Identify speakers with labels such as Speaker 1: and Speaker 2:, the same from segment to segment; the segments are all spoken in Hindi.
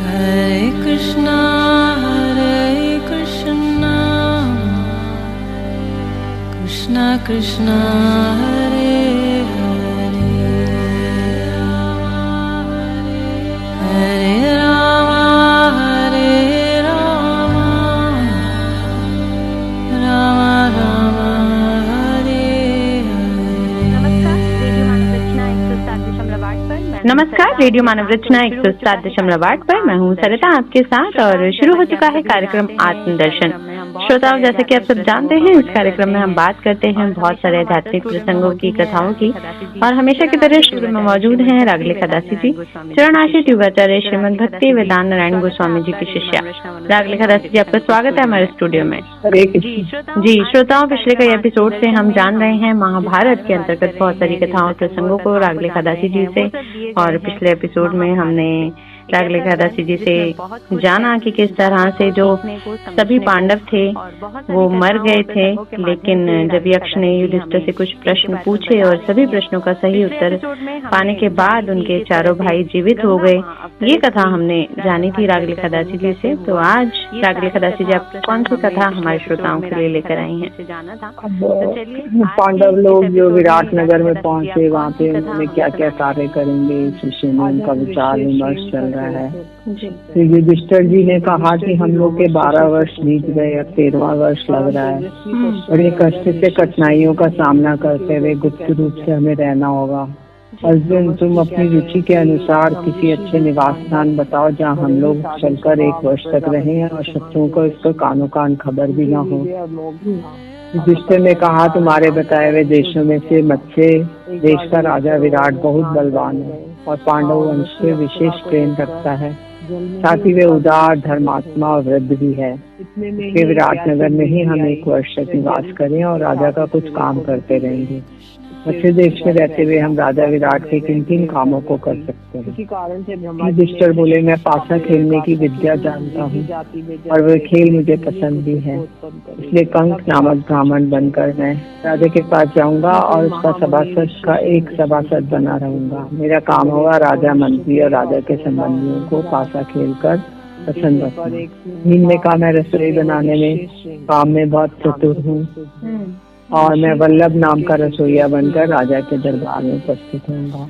Speaker 1: Hare Krishna, Krishna Krishna, Hare Hare, Hare Rama, Hare Rama, Rama Rama, Hare Hare।
Speaker 2: नमस्कार, रेडियो मानव रचना 107.8 पर मैं हूँ सरिता आपके साथ और शुरू हो चुका है कार्यक्रम आत्मदर्शन। श्रोताओं, जैसे कि आप सब जानते हैं, इस कार्यक्रम में हम बात करते हैं बहुत सारे आध्यात्मिक प्रसंगों की, कथाओं की, और हमेशा की तरह शुरू में मौजूद हैं रागले खदासी जी, चरणाशी ट्यूबाचार्य श्रीमद भक्ति वेदांत नारायण गोस्वामी जी की शिष्या। रागले खदासी जी, आपका स्वागत है हमारे स्टूडियो में। जी श्रोताओं, पिछले कई एपिसोड से हम जान रहे हैं महाभारत के अंतर्गत बहुत सारी कथाओं और प्रसंगों को रागले खदासी जी से, और पिछले एपिसोड में हमने रागले खदासी जी से जाना कि किस तरह से जो सभी पांडव थे वो मर गए थे, लेकिन जब यक्ष ने युधिष्ठिर से कुछ प्रश्न पूछे और सभी प्रश्नों का सही उत्तर पाने के बाद उनके चारों भाई जीवित हो गए, ये कथा हमने जानी थी रागले खदासी जी से। तो आज रागले खदासी जी, आप कौन सी कथा हमारे श्रोताओं के लिए लेकर आई हैं?
Speaker 3: पांडव लोग जो विराट नगर में पहुंचे, वहाँ पे उन्होंने क्या क्या कार्य करेंगे इस विषय में उनका विचार विमर्श चल रहा है। तो युधिष्ठिर जी ने कहा कि हम लोग के 12 वर्ष बीत गए, अब 13वां वर्ष लग रहा है, बड़े कष्ट से कठिनाइयों का सामना करते हुए गुप्त रूप से हमें रहना होगा। अर्जुन, तुम अपनी रुचि के अनुसार किसी अच्छे निवास स्थान बताओ जहाँ हम लोग चलकर 1 वर्ष तक रहें और शत्रुओं को इसका कानो कान खबर भी न हो। युधिष्ठिर ने कहा, तुम्हारे बताए हुए देशों में से मत्स्य देश का राजा विराट बहुत बलवान है और पांडव वंश से विशेष प्रेम रखता है, साथ ही वे उदार, धर्मात्मा और वृद्ध भी है। इसलिए विराट नगर में ही हम 1 वर्ष तक निवास करें और राजा का कुछ काम करते रहेंगे। मत्स्य देश में रहते हुए हम राजा विराट के किन किन कामों को कर सकते हैं? युधिष्ठिर बोले, मैं पासा खेलने की विद्या जानता हूँ और वह खेल मुझे पसंद भी है, इसलिए कंक नामक ब्राह्मण बनकर मैं राजा के पास जाऊंगा और उसका सभासद का एक सभासद बना रहूंगा। मेरा काम होगा राजा, मंत्री और राजा के संबंधियों को पासा खेल कर पसंद रखना। नींद में कहा, मैं रसोई बनाने में काम में बहुत चतुर हूँ और मैं वल्लभ नाम का रसोइया बनकर राजा के दरबार में उपस्थित होऊंगा।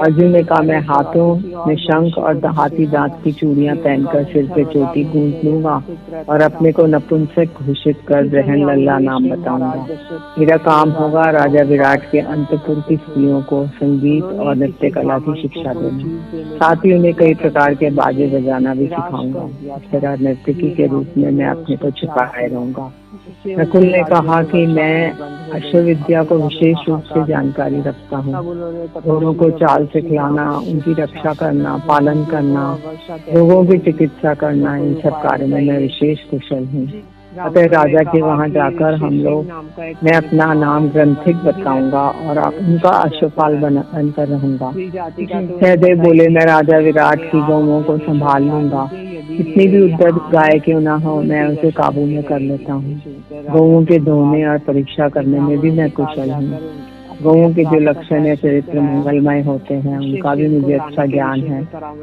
Speaker 3: अर्जुन ने कहा, मैं हाथों में शंख और हाथी दांत की चूड़ियां पहनकर सिर पे चोटी गूंथ लूंगा और अपने को नपुंसक घोषित कर ग्रहण लल्ला नाम बताऊंगा। मेरा काम होगा राजा विराट के अंतपुर की स्त्रियों को संगीत और नृत्य कला की शिक्षा देना, साथ ही उन्हें कई प्रकार के बाजे बजाना भी सिखाऊंगा। इस तरह नर्तकी के रूप में मैं अपने को छुपाए रहूंगा। नकुल ने कहा कि मैं अश्व विद्या को विशेष रूप से जानकारी रखता हूँ। घोड़ों को चाल सिखलाना, उनकी रक्षा करना, पालन करना, रोगों की चिकित्सा करना, इन सब कार्य में मैं विशेष कुशल हूँ। अतः राजा के वहाँ जाकर मैं अपना नाम ग्रंथिक बताऊंगा और उनका अश्वपाल बनकर रहूंगा। सहदेव बोले, मैं राजा विराट की गौओं को संभाल लूंगा, कितनी भी उद्धत गाय क्यों ना हो, मैं उसे काबू में कर लेता हूँ। गौओं के धोने और परीक्षा करने में भी मैं कुशल हूँ। गौओं के जो लक्षण या चरित्र मंगलमय होते हैं उनका भी मुझे अच्छा ज्ञान है।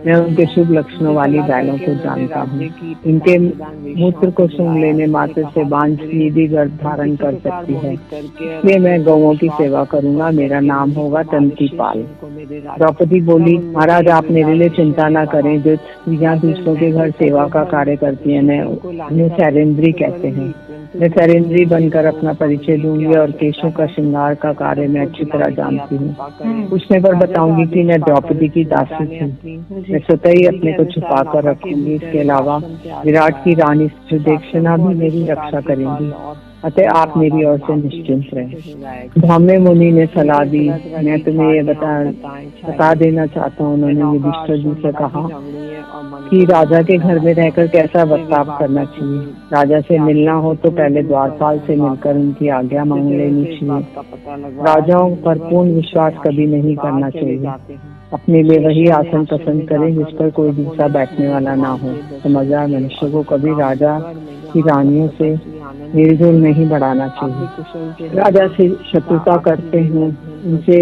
Speaker 3: मैं उनके शुभ लक्षणों वाली बैलों को जानता हूँ। इनके मूत्र को सूंघ लेने मात्र से वांछनीय भी गर्भ धारण कर सकती है, इसलिए मैं गौओं की सेवा करूंगा। मेरा नाम होगा तंतीपाल। द्रौपदी बोली, महाराज आप मेरे लिए चिंता न करें, जो स्त्रियां दूसरों के घर सेवा का कार्य करती है मैं उन्हें सैरेंद्री कहते हैं। मैं सैरेंद्री बनकर अपना परिचय दूंगी और केशों का श्रृंगार का कार्य मैं अच्छी तरह जानती हूँ। पूछने पर बताऊंगी कि मैं द्रौपदी की दासी थी। मैं स्वतः ही अपने को छुपा कर रखूंगी। इसके अलावा विराट की रानी सुदेक्षणा भी मेरी रक्षा करेंगी, अतः आप मेरी ओर से निश्चिंत रहे। ब्राह्मण मुनि ने सलाह दी, मैं तुम्हें ये बता देना चाहता हूँ। उन्होंने युधिष्ठिर जी से कहा कि राजा के घर में रहकर कैसा बर्ताव करना चाहिए। राजा से मिलना हो तो पहले द्वारपाल से मिलकर उनकी आज्ञा मांग लेनी चाहिए। राजाओं पर पूर्ण विश्वास कभी नहीं करना चाहिए। अपने लिए वही आसन पसंद करें जिस पर कोई दूसरा बैठने वाला ना हो। समझदार मनुष्य को कभी राजा की रानियों से मेलजोल नहीं बढ़ाना चाहिए। राजा से शत्रुता करते हैं उनसे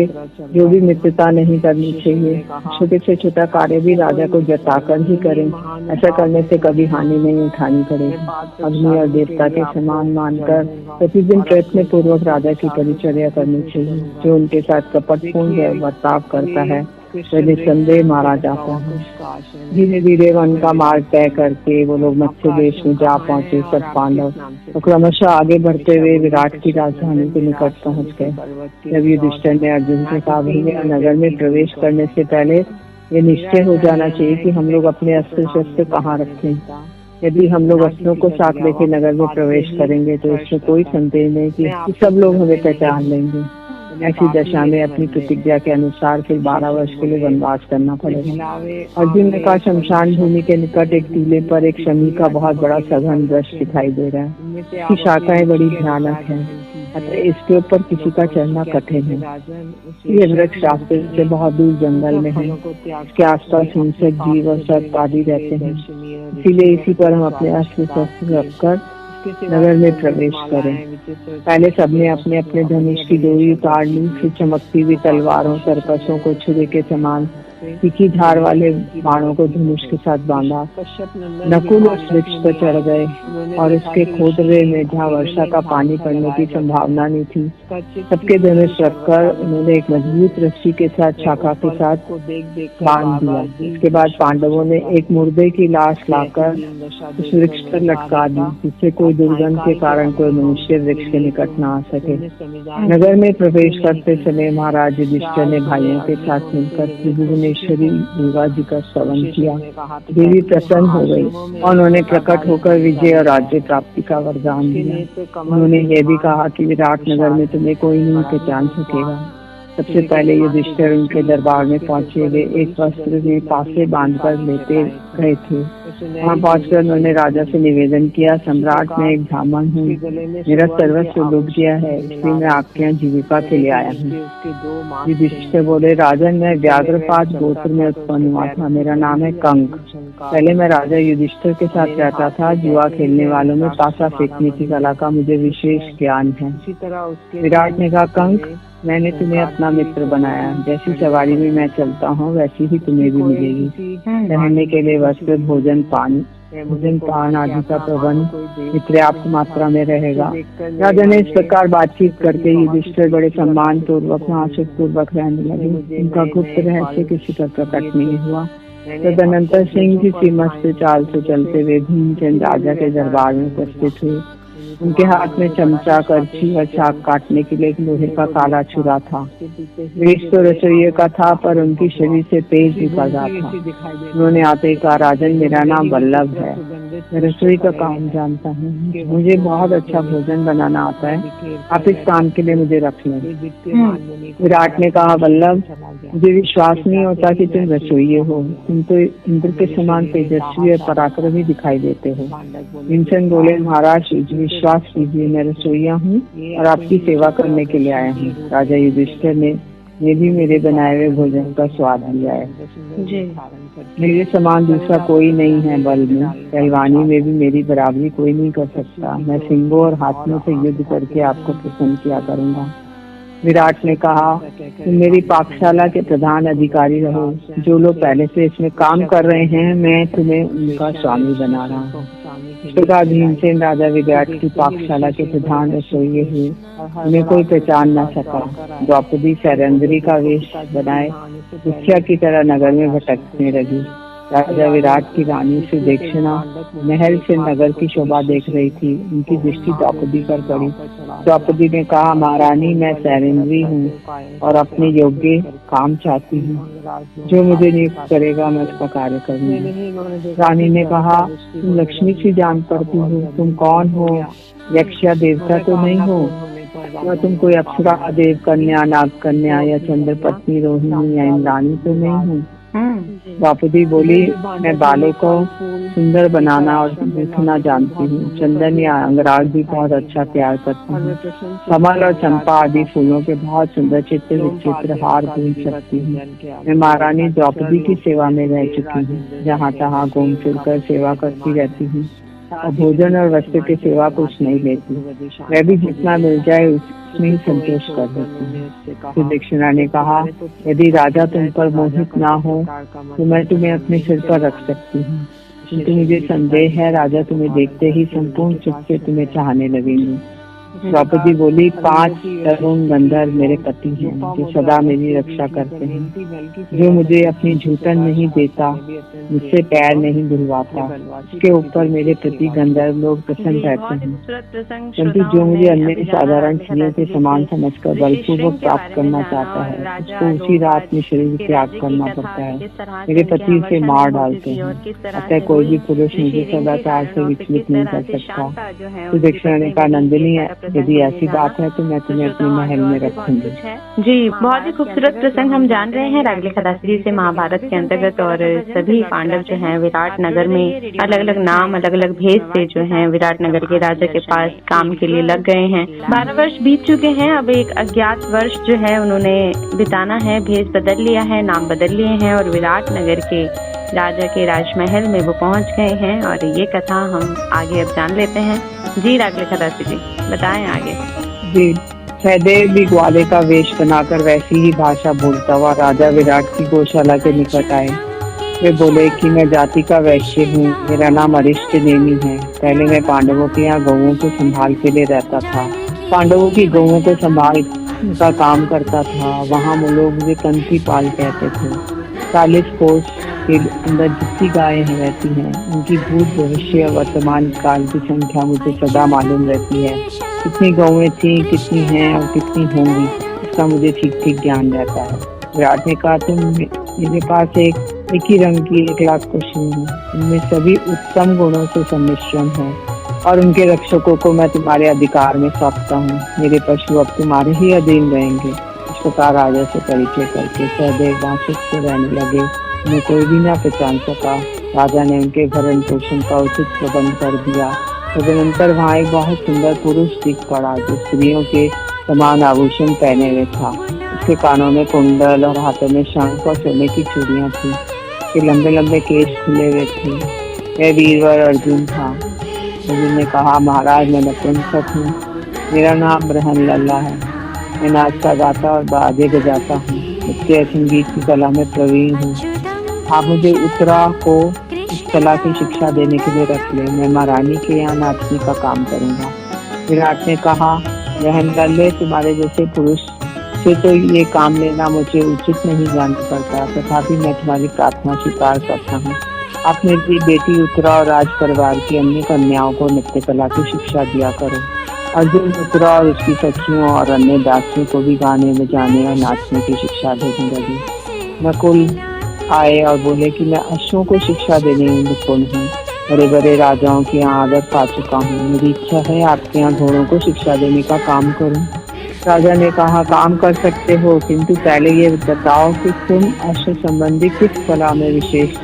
Speaker 3: जो भी मित्रता नहीं करनी चाहिए। छोटे से छोटा कार्य भी राजा को जताकर ही करें, ऐसा करने से कभी हानि नहीं उठानी पड़ेगी। अग्नि और देवता के समान मानकर प्रतिदिन प्रयत्न पूर्वक राजा की परिचर्या करनी चाहिए। जो उनके साथ कपटपूर्ण बर्ताव करता है वह निसंदेह मारा जाता है। धीरे धीरे वन का मार्ग तय करके वो लोग मत्स्य देश में जा पहुंचे। सब पांडव तो क्रमशः आगे बढ़ते हुए विराट की राजधानी के निकट पहुंच गए। जब युधिष्ठिर ने अर्जुन से कहा, भैया नगर में प्रवेश करने से पहले ये निश्चय हो जाना चाहिए कि हम लोग अपने अस्त्र शस्त्र कहाँ रखें। यदि हम लोग अस्त्रों को साथ लेके नगर में प्रवेश करेंगे तो इसमें कोई संदेह नहीं कि सब लोग हमें पहचान लेंगे। ऐसी दशा में अपनी प्रतिज्ञा के अनुसार फिर 12 वर्ष के लिए वनवास करना पड़ेगा। अर्जुन ने कहा, शमशान भूमि के निकट एक टीले पर एक शमी का बहुत बड़ा सघन वृक्ष दिखाई दे रहा है। इसकी शाखाएं बड़ी भयानक हैं, अतः इसके ऊपर किसी का चढ़ना कठिन है। ये वृक्ष रास्ते से बहुत दूर जंगल में है। इसके आसपास हिंसक जीव और सर्प आदि रहते हैं, इसीलिए इसी पर हम अपने अस्त्र शस्त्र रखकर नगर में प्रवेश करें। पहले सबने अपने अपने धनुष की डोरी उतार ली, फिर चमकती हुई तलवारों, तरकसों को छुरे के समान तीखी धार वाले बाणों को धनुष के साथ बांधा। नकुल उस वृक्ष पर चढ़ गए और उसके खोदरे में जहाँ वर्षा का पानी पड़ने की संभावना नहीं थी, सबके धनुष रखकर उन्होंने एक मजबूत रस्सी के साथ शाखा के साथ बांध दिया। इसके बाद पांडवों ने एक मुर्दे की लाश लाकर उस वृक्ष पर लटका दी, जिससे कोई दुर्गंध के कारण कोई मनुष्य वृक्ष के निकट न आ सके। नगर में प्रवेश करते समय महाराज युधिष्ठिर ने भाइयों के साथ मिलकर दुर्गा जी का स्तवन किया। देवी प्रसन्न हो गई और उन्होंने प्रकट होकर विजय और राज्य प्राप्ति का वरदान दिया। उन्होंने यह भी कहा कि विराट नगर में तुम्हें कोई नहीं पहचान सकेगा। सबसे पहले युधिष्ठिर उनके दरबार में पहुंचे। वे एक वस्त्र में पासे बांधकर लेते गए थे। वहाँ पहुंचकर उन्होंने राजा से निवेदन किया, सम्राट मैं एक ब्राह्मण हूँ, मेरा सर्वस्व डूब गया है, इसलिए मैं आपके यहाँ जीविका के लिए आया हूँ। युधिष्ठिर बोले, राजन मैं व्याघ्रपात गोत्र में उत्पन्न हुआ था, मेरा नाम है कंक। पहले मैं राजा युधिष्ठिर के साथ रहता था। जुआ खेलने वालों में पासा फेंकने की कला का मुझे विशेष ज्ञान है। विराट ने कहा, कंक मैंने तुम्हें अपना मित्र बनाया, जैसी सवारी में मैं चलता हूँ वैसी ही तुम्हें भी मिलेगी। रहने के लिए वस्त्र, भोजन पान आदि का प्रबंध पर्याप्त मात्रा में रहेगा। राजा ने इस प्रकार बातचीत करके युधिष्ठिर बड़े सम्मान पूर्वक नासिक पूर्वक रहने लगे। उनका गुप्त रहस्य किसी पर प्रकट नहीं हुआ। तदनंतर सिंह की सी मस्त चाल से चलते हुए भीमचंद राजा के दरबार में उपस्थित हुए। उनके हाथ में चमचा, करछी और चाक काटने के लिए एक लोहे का काला छुरा था। वेश तो रसोइये का था, पर उनकी शरीर से तेज निकल रहा था। उन्होंने आते ही कहा, राजन मेरा नाम वल्लभ है, मैं रसोई का काम जानता हूँ, मुझे बहुत अच्छा भोजन बनाना आता है, आप इस काम के लिए मुझे रख लें। विराट ने कहा, वल्लभ मुझे विश्वास नहीं होता कि तुम रसोइये हो, तुम तो इंद्र के समान तेजस्वी और पराक्रमी दिखाई देते हो। भीमसेन बोले, महाराज विश्वास कीजिए, मैं रसोइया हूँ और आपकी सेवा करने के लिए आया हूँ। राजा युधिष्ठिर ने ये भी मेरे बनाए हुए भोजन का स्वाद लिया है। मेरे समान दूसरा कोई नहीं है, बल में पहलवानी में भी मेरी बराबरी कोई नहीं कर सकता। मैं सिंगों और हाथियों से युद्ध करके आपको प्रसन्न किया करूँगा। विराट ने कहा, तुम मेरी पाकशाला के प्रधान अधिकारी रहो। जो लोग पहले से इसमें काम कर रहे हैं, मैं तुम्हें उनका स्वामी बना रहा हूँ। इस प्रकार भीमसेन राजा विराट की पाकशाला के प्रधान रसोइये हुए। उन्हें कोई पहचान न सका। द्रौपदी सैरंद्री का वेश बनाए भिक्षा की तरह नगर में भटकने लगी। राजा विराट की रानी सुदक्षिणा महल से नगर की शोभा देख रही थी। उनकी दृष्टि द्रौपदी पर पड़ी। द्रौपदी ने कहा, महारानी मैं सैरंद्री हूँ और अपने योग्य काम चाहती हूँ। जो मुझे नियुक्त करेगा मैं उसका कार्य करूँगी। रानी ने कहा, तुम लक्ष्मी सी जान पड़ती हो, तुम कौन हो? यक्ष या देवता तो नहीं हो, या तुम कोई अप्सरा, देव कन्या, नाग कन्या या चंद्र पत्नी, रोहिणी या इंद्राणी तो नहीं हो? द्रौपदी बोली, मैं बालों को सुंदर बनाना और दिखना जानती हूँ। चंदन या अंगराग भी बहुत अच्छा तैयार करती हूँ। कमल और चंपा आदि फूलों के बहुत सुंदर चित्र विचित्र हार बुन सकती हूँ। मैं महारानी द्रौपदी की सेवा में रह चुकी हूँ, जहाँ तहाँ घूम फिर कर सेवा करती रहती हूँ। और भोजन और वस्त्र के सिवा कुछ नहीं लेती। वह भी जितना मिल जाए उसमें ही संतोष कर देती है। तो दक्षिणा ने कहा, यदि राजा तुम पर मोहित ना हो तो मैं तुम्हें अपने सिर पर रख सकती हूँ, किंतु मुझे संदेह है राजा तुम्हें देखते ही संपूर्ण सुख से तुम्हें चाहने लगेंगे। द्रौपदी बोली, 5 तरुण गंधर्व मेरे पति हैं जो सदा मेरी रक्षा करते हैं। जो मुझे अपनी झूठन नहीं देता, मुझसे पैर नहीं धुलवाता, उसके ऊपर मेरे प्रति गंधर्व लोग प्रसन्न रहते हैं। किंतु जो मुझे अन्य साधारण स्त्रियों के समान समझकर बलपूर्वक प्राप्त करना चाहता है, उसको उसी रात में शरीर त्याग करना पड़ता है। मेरे पति उसे मार डालते हैं, अतः कोई भी पुरुष मुझे सदाचार से विचलित नहीं कर सकता। तो दक्षिणा ने कहा, नंदिनी यदि ऐसी बात है तो मैं तुम्हें अपने महल में रखूंगी।
Speaker 2: जी, बहुत ही खूबसूरत प्रसंग हम जान रहे हैं रागले खदासी जी से महाभारत के अंतर्गत। और सभी पांडव जो हैं विराट नगर में अलग अलग नाम अलग अलग भेद से जो हैं विराट नगर के राजा के पास काम के लिए लग गए हैं। 12 वर्ष बीत चुके हैं, अब एक अज्ञात वर्ष जो है उन्होंने बिताना है, भेष बदल लिया है, नाम बदल लिए हैं और विराट नगर के राजा के राजमहल में वो पहुंच गए हैं। और ये कथा हम आगे अब जान लेते हैं। जी रागले खदासी जी बताएं आगे।
Speaker 3: जी, सहदेव भी ग्वाले का वेश बनाकर वैसी ही भाषा बोलता हुआ राजा विराट की गौशाला के निकट आए। वे बोले कि मैं जाति का वैश्य हूँ, मेरा नाम अरिष्ट नेमी है। पहले मैं पांडवों के यहाँ गौओं को संभाल के लिए रहता था, पांडवों की गौओं को संभाल का काम करता था। वहाँ लोग मुझे कंसी पाल कहते थे। 40 कोस के अंदर जितनी गायें रहती हैं उनकी भूत भविष्य वर्तमान काल की संख्या मुझे सदा मालूम रहती है। कितनी गौएं थी, कितनी हैं और कितनी होंगी, इसका मुझे ठीक ठीक ज्ञान रहता है। विराट ने कहा, तुम मेरे पास एक ही रंग की 1 लाख पशु हैं, उनमें सभी उत्तम गुणों से सम्मिश्रण है और उनके रक्षकों को मैं तुम्हारे अधिकार में सौंपता हूँ। मेरे पशु अब तुम्हारे ही अधीन रहेंगे। इस प्रकार राजा से परिचय करके सहदेव वहाँ सुख से रहने लगे। उन्हें कोई भी न पहचान सका। राजा ने उनके भरण पोषण का उचित प्रबंध कर दिया। तदनंतर वहाँ एक बहुत सुंदर पुरुष दिख पड़ा जो स्त्रियों के समान आभूषण पहने हुए था। उसके कानों में कुंडल और हाथों में शंख और सोने की चूड़ियाँ थी। उसके लंबे लंबे केश खुले हुए थे। वह वीरवर अर्जुन था। अर्जुन ने कहा, महाराज मैं नपुंसक हूँ, मेरा नाम ब्रहन लल्ला है। मैं नाचता गाता और बाजे बजाता हूँ, नृत्य संगीत की कला में प्रवीण हूँ। आप मुझे उत्तरा को इस कला की शिक्षा देने के लिए रख ले। मैं महारानी के यहाँ नाचने का काम करूँगा। विराट ने कहा, ब्रहन लल्ले तुम्हारे जैसे पुरुष से तो ये काम लेना मुझे उचित नहीं जान पड़ता, तथापि मैं तुम्हारी प्रार्थना स्वीकार करता हूँ। आप मेरी बेटी उत्तरा और राज परिवार की अन्य कन्याओं को नृत्य कला की शिक्षा दिया करो। अर्जुन उत्तरा और उसकी सखियों और अन्य दासियों को भी गाने बजाने और नाचने की शिक्षा देने लगे। नकुल आए और बोले कि मैं अश्वों को शिक्षा देने में निपुण हूँ, बड़े बड़े राजाओं के यहाँ आदर पा चुका हूँ। मेरी इच्छा है आपके यहाँ घोड़ों को शिक्षा देने का काम करूँ। राजा ने कहा, काम कर सकते हो, किंतु पहले ये बताओ कि तुम अश्व संबंधी किस कला में विशेष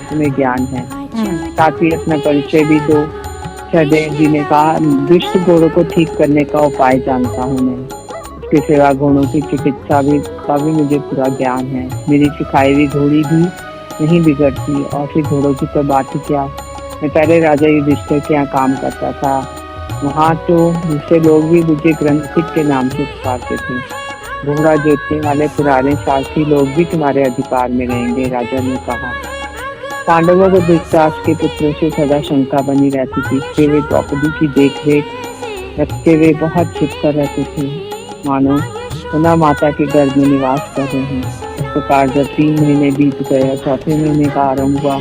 Speaker 3: तुम्हें ज्ञान है, साथ ही अपना परिचय भी दो। सहदेव जी ने कहा, दुष्ट घोड़ों को ठीक करने का उपाय जानता हूँ मैं। इसके सिवा घोड़ों की चिकित्सा का भी मुझे पूरा ज्ञान है। मेरी सिखाई हुई घोड़ी भी नहीं बिगड़ती, और फिर घोड़ों की तो बात ही क्या। मैं पहले राजा युधिष्ठिर के यहाँ काम करता था। वहाँ तो दूसरे लोग भी मुझे ग्रंथिक के नाम से पुकारते थे। घोड़ा जोतने वाले पुराने सारथी लोग भी तुम्हारे अधिकार में रहेंगे, राजा ने कहा। पांडवों को धृतराष्ट्र के पुत्रों से सदा शंका बनी रहती थी कि वे द्रौपदी की देखरेख रखते हुए बहुत छिप कर रहते थे, मानो पुनः माता के गर्भ में निवास कर रहे हैं। इस प्रकार जब 3 महीने बीत गए, चौथे महीने का आरंभ हुआ।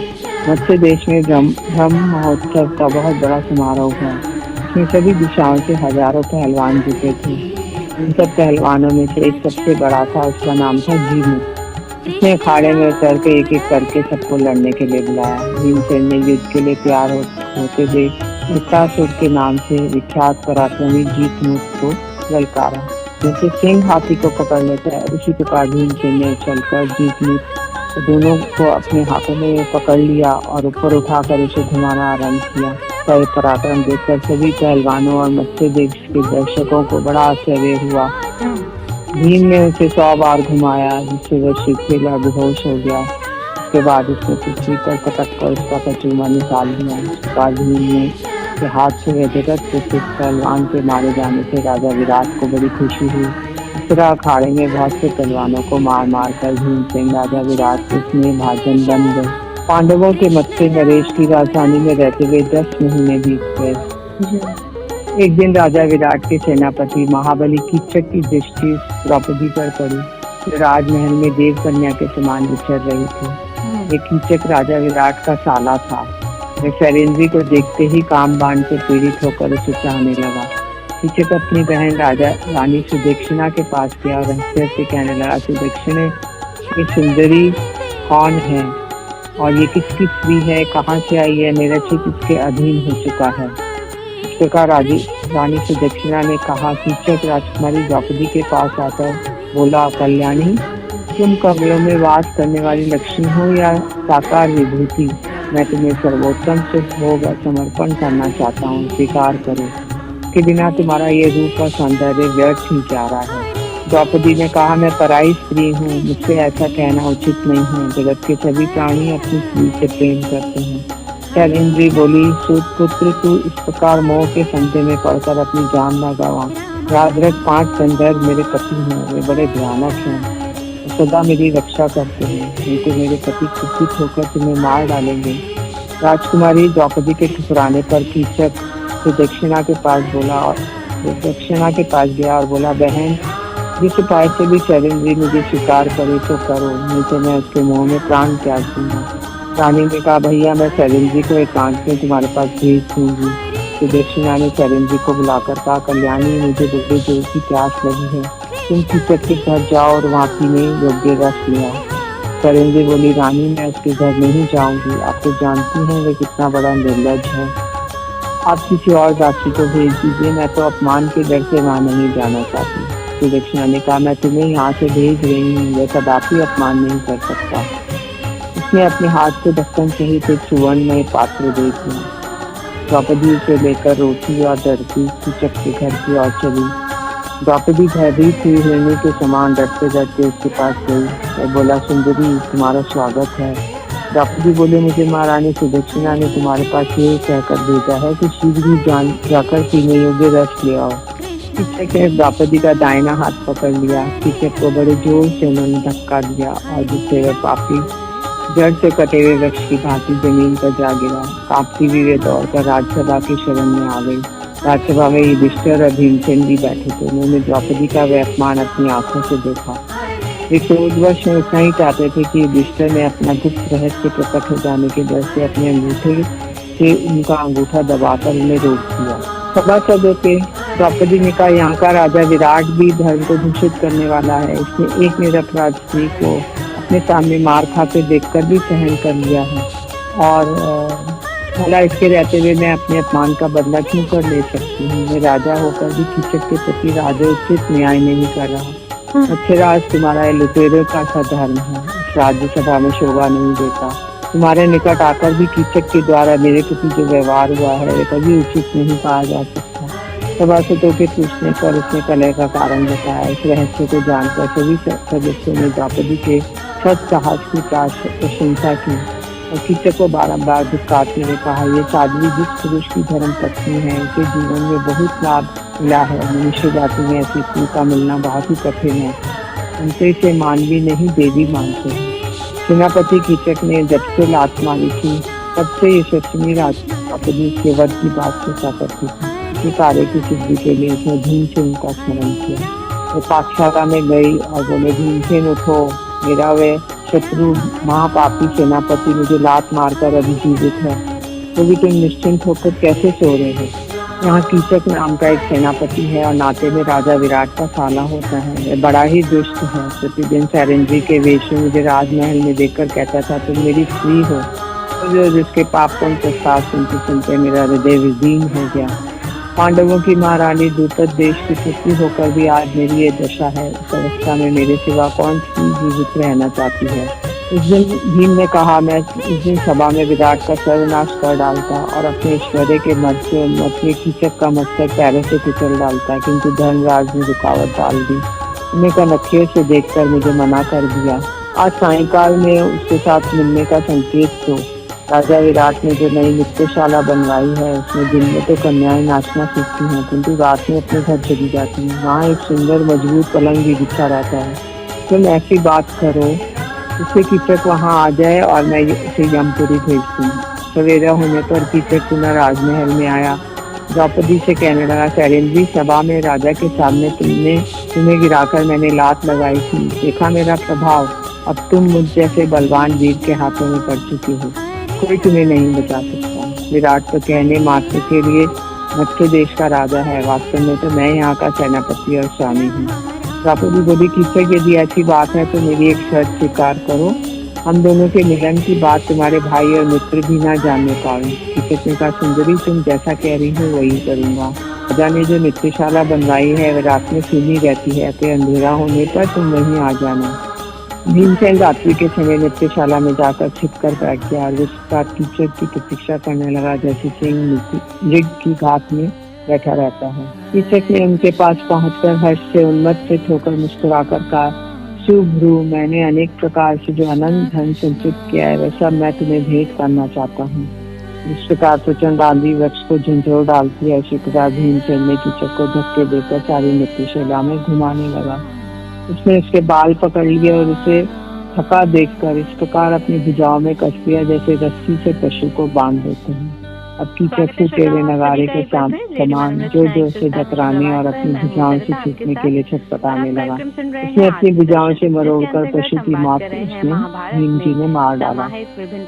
Speaker 3: मत्स्य देश में ब्रह्म महोत्सव का बहुत बड़ा समारोह हुआ। इसमें सभी दिशाओं से हजारों पहलवान जुटे थे। इन सब पहलवानों में से एक सबसे बड़ा था, उसका नाम था जीमू। उसने अखाड़े में उतर के एक एक करके सबको लड़ने के लिए बुलाया। भीमसेन ने युद्ध के लिए तैयार होते हुए वृत्तासुर के नाम से विख्यात पराक्रमी जीतमुख को ललकारा। जैसे सिंह हाथी को पकड़ लेता है, उसी प्रकार भीमसेन ने चलकर जीतमुख दोनों को अपने हाथों में पकड़ लिया और ऊपर उठाकर उसे घुमाना आरंभ किया। यह पराक्रम देखकर सभी पहलवानों और मत्स्य देश के दर्शकों को बड़ा आश्चर्य हुआ। भीम ने उसे 100 बार घुमाया, जिससे वह शीघ्र बेहोश हो गया। उसके बाद उसने पृथ्वी पर पटक कर उसका कचूमा निकाल दिया। उसके बाद भीम ने उसके हाथ से वह जगत प्रसिद्ध पहलवान के मारे जाने से राजा विराट को बड़ी खुशी हुई। इस तरह अखाड़े में बहुत से पहलवानों को मार मार कर भीमसेन राजा विराट के स्नेह भाजन बन गए। पांडवों के मत से नरेश की राजधानी में रहते हुए 10 महीने बीत गए। एक दिन राजा विराट के सेनापति महाबली कीचक की दृष्टि द्रौपदी पर पड़ी। राजमहल में देव कन्या के समान विचर रही थी। ये कीचक राजा विराट का साला था। वह शैलेंद्री को देखते ही काम बाण से पीड़ित होकर उसे चाहने लगा। कीचक अपनी बहन राजा रानी सुदक्षिणा के पास गया और रहस्य से कहने लगा, सुदक्षिणा ये सुंदरी कौन है और ये किसकी स्त्री है, कहाँ से आई है, मेरा चित्त इसके अधीन हो चुका है। इस प्रकार रानी सुदक्षिणा ने कहा। कीचक राजकुमारी द्रौपदी के पास आकर बोला, कल्याणी तुम कमलों में वास करने वाली लक्ष्मी हो या साकार विभूति, मैं तुम्हें सर्वोत्तम से भोग समर्पण करना चाहता हूँ, स्वीकार करो। के बिना तुम्हारा ये रूप और सौंदर्य व्यर्थ ही जा रहा है। द्रौपदी ने कहा, मैं पराई स्त्री हूँ, मुझसे ऐसा कहना उचित नहीं है। जगत के सभी प्राणी अपनी स्त्री से प्रेम करते हैं। शैलेंद्री बोली, सूत पुत्र तू इस प्रकार मोह के फंदे में पड़कर अपनी जान न गवा। याद रख 5 संदर्भ मेरे पति हैं, वे बड़े भयानक हैं, सदा मेरी रक्षा करते हैं, नहीं तो मेरे पति कुपित होकर तुम्हें मार डालेंगे। राजकुमारी द्रौपदी के ठुकराने पर कीचक सुदक्षिणा के पास गया और बोला, बहन जिस उपाय से भी शैलेंद्री मुझे स्वीकार करे तो करो, नहीं तो मैं उसके मुंह में प्राण त्याग दूंगा। रानी ने कहा, भैया मैं शैलेंद्री को एकांत में तुम्हारे पास भेज दूंगी। सुदक्षिणा ने शैलेंद्री को बुलाकर कहा, कल्याणी मुझे बड़े जोर की प्यास लगी है, तुम कीचक के घर जाओ और वहाँ पीने योग्य रस ले आओ। शैलेंद्री बोली, रानी मैं उसके घर नहीं जाऊंगी, आप तो जानती हैं वह कितना बड़ा निर्लज है। आप किसी और दासी को भेज दीजिए, मैं तो अपमान के डर से वहाँ नहीं जाना चाहती। सुदक्षिणा ने कहा, मैं तुम्हें यहाँ से भेज रही हूँ, वह कदापि अपमान नहीं कर सकता। उसने अपने हाथ से ढक्कन सहित एक सुवर्ण में पात्र दे दिया। द्रौपदी उसे लेकर रोटी और डरती कीचक के घर की ओर चली। द्रौपदी भयभीत हुई हिरणी के समान डरते डरते उसके पास गई। वह बोला, सुंदरी तुम्हारा स्वागत है। द्रौपदी बोले, मुझे महारानी सुदक्षिणा ने तुम्हारे पास ये कहकर भेजा है कि शीघ्र ही जाकर पीने योग्य रस ले आओ। कीचक ने द्रौपदी का दाहिना हाथ पकड़ लिया। कीचक को बड़े जोर से उन्होंने धक्का दिया और जिससे वह पापी जड़ से कटे हुए वृक्ष की भांति जमीन पर जा गिरा। कांपती हुई वे दौड़कर राजसभा की शरण में आ गई। राजसभा में युधिष्ठिर और भीमसेन भी बैठे थे। उन्होंने द्रौपदी का वह अपमान अपनी आंखों से देखा। वे क्रोधवश उतना ही चाहते थे कि युधिष्ठिर ने अपना गुप्त रहस्य प्रकट हो जाने के डर से अपने अंगूठे से उनका अंगूठा दबाकर उन्हें रोक दिया। सभासदों के द्रौपदी ने कहा, यहाँ का राजा विराट भी धर्म को दूषित करने वाला है। इसने एक निरपराध स्त्री को अपने सामने मार खाते देखकर भी सहन कर लिया है और भला इसके रहते हुए मैं अपने अपमान का बदला क्यों कर ले सकती हूँ। मैं राजा होकर भी कीचक के प्रति राजोचित न्याय नहीं कर रहा। अच्छे राज तुम्हारा लुटेरों का सा धर्म है, इस राज्यसभा में शोभा नहीं देता। तुम्हारे निकट आकर भी कीचक के द्वारा मेरे प्रति जो व्यवहार हुआ है वह कभी उचित नहीं कहा जा सकता। सभासदों के पूछने पर उसने कलह का कारण बताया। इस रहस्य को जानकर सभी सदस्यों ने द्रौपदी के सत साहस की प्रशंसा की और कीचक को बारंबार धिक्कारते हुए कहा, ये साध्वी जिस पुरुष की धर्म पत्नी है उसे जीवन में बहुत लाभ मिला है। मनुष्य जाति में ऐसी स्त्री का मिलना बहुत ही कठिन है। उनसे इसे मानवी नहीं देवी मानते हैं। सेनापति कीचक ने जब से लात मारी थी तब से यशस्विनी द्रौपदी के वध की बात सोचा करती थी। इसी कार्य की सिद्धि के लिए उसने भीमसेन का स्मरण किया। वो पाठशाला में गई और बोले, भीमसेन उठो, मेरा वे शत्रु महापापी सेनापति मुझे लात मारकर अभी जीवित है, तो भी तुम निश्चिंत होकर कैसे सो रहे हो। यहाँ कीचक नाम का एक सेनापति है और नाते में राजा विराट का साला होता है। वह बड़ा ही दुष्ट है। प्रतिदिन शैलेंद्री के वेश में मुझे राजमहल में देखकर कहता था, तुम मेरी स्त्री हो। तो जिसके पापों प्रस्ताव सुनते सुनते मेरा हृदय विदीन हो गया। पांडवों की महारानी दूतत देश की पुत्री होकर भी आज मेरी ये दशा है। इस अवस्था में मेरे सिवा कौन सी जीवित रहना चाहती है। उस दिन भीम ने कहा, मैं उस दिन सभा में विराट का सर्वनाश कर डालता और अपने ऐश्वर्य के मत में कीचक का मस्तक पैरों से कुचल डालता, किंतु धर्मराज ने रुकावट डाल दी। उन्हें कनखियों से देखकर मुझे मना कर दिया। आज सायंकाल में उसके साथ मिलने का संकेत दो। राजा विराट ने जो नई नृत्यशाला बनवाई है उसमें दिन में तो कन्याएं नाचना सीखती हैं, किंतु रात में अपने घर चली जाती हैं। वहाँ एक सुंदर मजबूत पलंग भी बिछा रहता है। तुम ऐसी बात करो उससे कीचक वहाँ आ जाए और मैं उसे यमपुरी भेजती हूँ। सवेरा होने पर कीचक पुनः राजमहल में आया। द्रौपदी से कहने लगा, शैलेंद्री, सभा में राजा के सामने तुम्हें गिराकर मैंने लात लगाई थी, देखा मेरा प्रभाव। अब तुम मुझ जैसे बलवान वीर के हाथों में पड़ चुकी हो, कोई तुम्हें नहीं बचा सकता। विराट तो कहने मात्र के लिए मत्स्य देश का राजा है, वास्तव में तो मैं यहाँ का सेनापति और स्वामी हूँ। द्रौपदी बोली, कीचक, यदि ऐसी बात है तो मेरी एक शर्त स्वीकार करो, हम दोनों के मिलन की बात तुम्हारे भाई और मित्र भी ना जानने पाए। कीचक ने कहा, सुंदरी, तुम जैसा कह रही हो वही करूँगा। राजा ने जो नृत्यशाला बनवाई है वह रात में सुनी रहती है, तो अंधेरा होने पर तुम वहीं आ जाना। भीमसेन रात्रि के समय नृत्यशाला में जाकर छिपकर बैठ गया और उसका कीचक की प्रतीक्षा करने लगा, जैसे सिंह मृग की घात में बैठा रहता है। कीचक ने उनके पास पहुंचकर हर्ष से उन्मत्त होकर मुस्कुराकर कहा, शुभ्रू, मैंने अनेक प्रकार से जो अनंत धन संचित किया है वह सब मैं तुम्हें भेंट करना चाहता हूँ। इस प्रकार प्रचंड आंधी वृक्ष को झंझोर डालती है। इसी प्रकार भीमसेन ने कीचक को धक्के देकर सारी नृत्यशाला में घुमाने लगा। उसने उसके बाल पकड़ लिए और उसे थका देखकर इस प्रकार अपनी भुजाओं में कस दिया जैसे रस्सी से पशु को बांध देते हैं। अब कीचक को टेढ़े नगारे के समान जो से टकराने और अपनी भुजाओं से छूटने के लिए छटपटाने लगा। उसने अपनी भुजाओं से मरोड़कर पशु की मौत भीम जी ने मार डाला।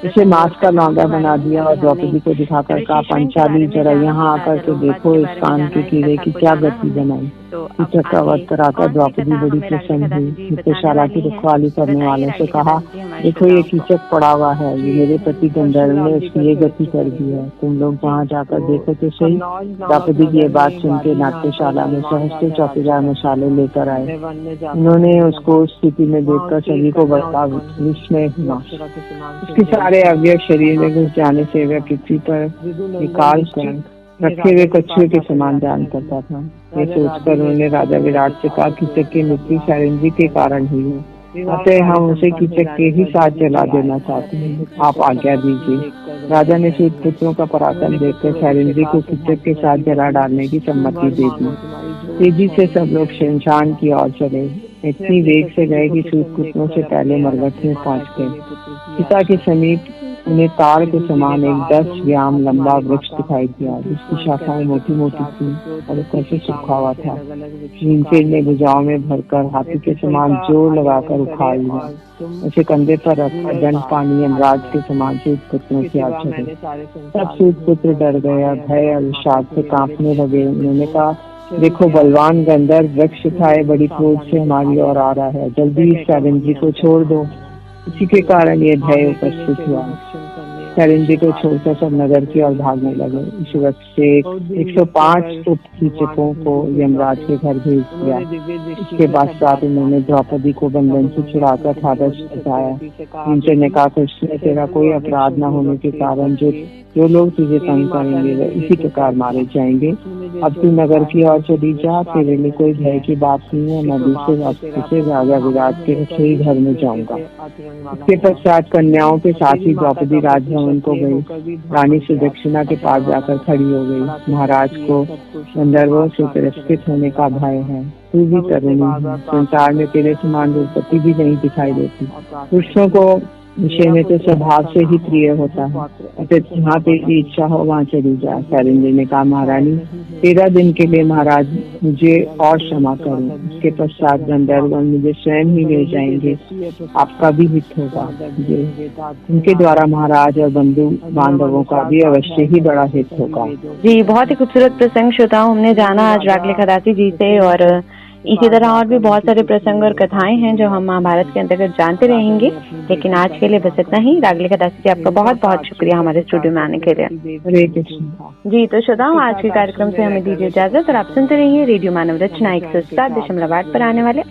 Speaker 3: उसे मांस का लौंडा बना दिया और द्रौपदी को दिखाकर कहा, पंचाली, जरा यहाँ आकर के देखो इस कान के कीड़े की क्या गति बनाई। कीचक का वध कराकर द्रौपदी बड़ी प्रसन्न हुई। नृत्यशाला की रखवाली करने वालों से कहा, देखो ये कीचक पड़ा हुआ है, ये मेरे पति गंधर्व ने उसकी ये गति कर दी है, तुम लोग वहाँ जाकर देखो तो सही। द्रौपदी की ये बात सुन के नाट्यशाला में सहस्त्र चौकीदार मसाले लेकर आए। उन्होंने उसको उस स्थिति में देखकर सभी को बड़ा विस्मय हुआ। उसके सारे अवयव शरीर में घुस जाने से वह पृथ्वी पर निकाल कर रखे हुए कछुए के समान जान करता था। ये सोचकर उन्होंने राजा विराट से कहा, कीचक की मृत्यु शैलेंद्री के कारण हुई है, अतः हम उसे कीचक के ही साथ जला देना चाहते हैं, आप आज्ञा दीजिए। राजा ने सूत पुत्रों का पराक्रम देखकर शैलेंद्री को कीचक के साथ जला डालने की सम्मति दे दी। तेजी से सब लोग शमशान की ओर चले। इतनी वेग से गए कि सूत पुत्रों से पहले मरघट में पहुंच गए। पिता के समीप उन्हें तार के समान एक 10 व्याम लंबा वृक्ष दिखाई दिया, जिसकी शाखाएं मोटी मोटी थी और ऊपर से सूखा हुआ था। भीमसेन ने भुजाओं में भरकर हाथी के समान जोर लगाकर उखाड़ लिया। उसे कंधे पर रखकर दंड पानी यमराज के समान सूत पुत्रों से आ चढ़े। सब सूत पुत्र डर गए और भय और विषाद से कांपने लगे। उन्होंने कहा, देखो बलवान गंधर्व वृक्ष उठाए बड़ी क्रोध से हमारी ओर आ रहा है, जल्दी इस शैलेंद्री को छोड़ दो। इसी के कारण ये भय उपस्थित हुआ। शैलेंद्री को छोड़कर सब नगर की ओर भागने लगे। इस वक्त से 105 उप कीचकों को यमराज के घर भेज दिया। इसके बाद उन्होंने द्रौपदी को बंधन से छुड़ाकर थादस बताया। भीमसेन ने कहा, कृष्ण, तेरा कोई अपराध न होने के कारण जो लोग तुझे तंग करेंगे वे इसी प्रकार मारे जाएंगे। अब तू नगर की ओर चली जा, तेरे लिए कोई भय की बात नहीं है। मैं दूसरे रास्ते से राजा विराट के रसोई घर में जाऊंगा। इसके पश्चात कन्याओं के साथ ही द्रौपदी राजभवन को गई। रानी सुदक्षिणा के पास जाकर खड़ी हो गई। महाराज को गंधर्वों से तिरस्कृत होने का भय है। तू भी तरुणी है, संसार में तेरे समान रूपवती भी नहीं दिखाई देती। पुरुषों को विषय में तो स्वभाव से ही प्रिय होता है, अतः जहाँ तेरी इच्छा हो वहाँ चली जा। शैलेंद्री ने कहा, महारानी, 13 दिन के लिए महाराज मुझे और क्षमा करो। इसके पश्चात गंधर्वगण मुझे स्वयं ही ले जाएंगे, आपका भी हित होगा। उनके द्वारा महाराज और बंधु बांधवों का भी अवश्य ही बड़ा हित होगा।
Speaker 2: जी, बहुत ही खूबसूरत प्रसंग श्रोताओं हमने जाना आज रागले खदासी जी से, और इसी तरह और भी बहुत सारे प्रसंग और कथाएं हैं जो हम महाभारत के अंतर्गत जानते रहेंगे। लेकिन आज के लिए बस इतना ही। रागले खदासी जी, आपका बहुत बहुत शुक्रिया हमारे स्टूडियो में आने के लिए।
Speaker 3: हरे कृष्ण।
Speaker 2: जी, तो श्रोताओं आज के कार्यक्रम से हमें दीजिए इजाजत और आप सुनते रहिए रेडियो मानव रचना 107.8 पर आने वाले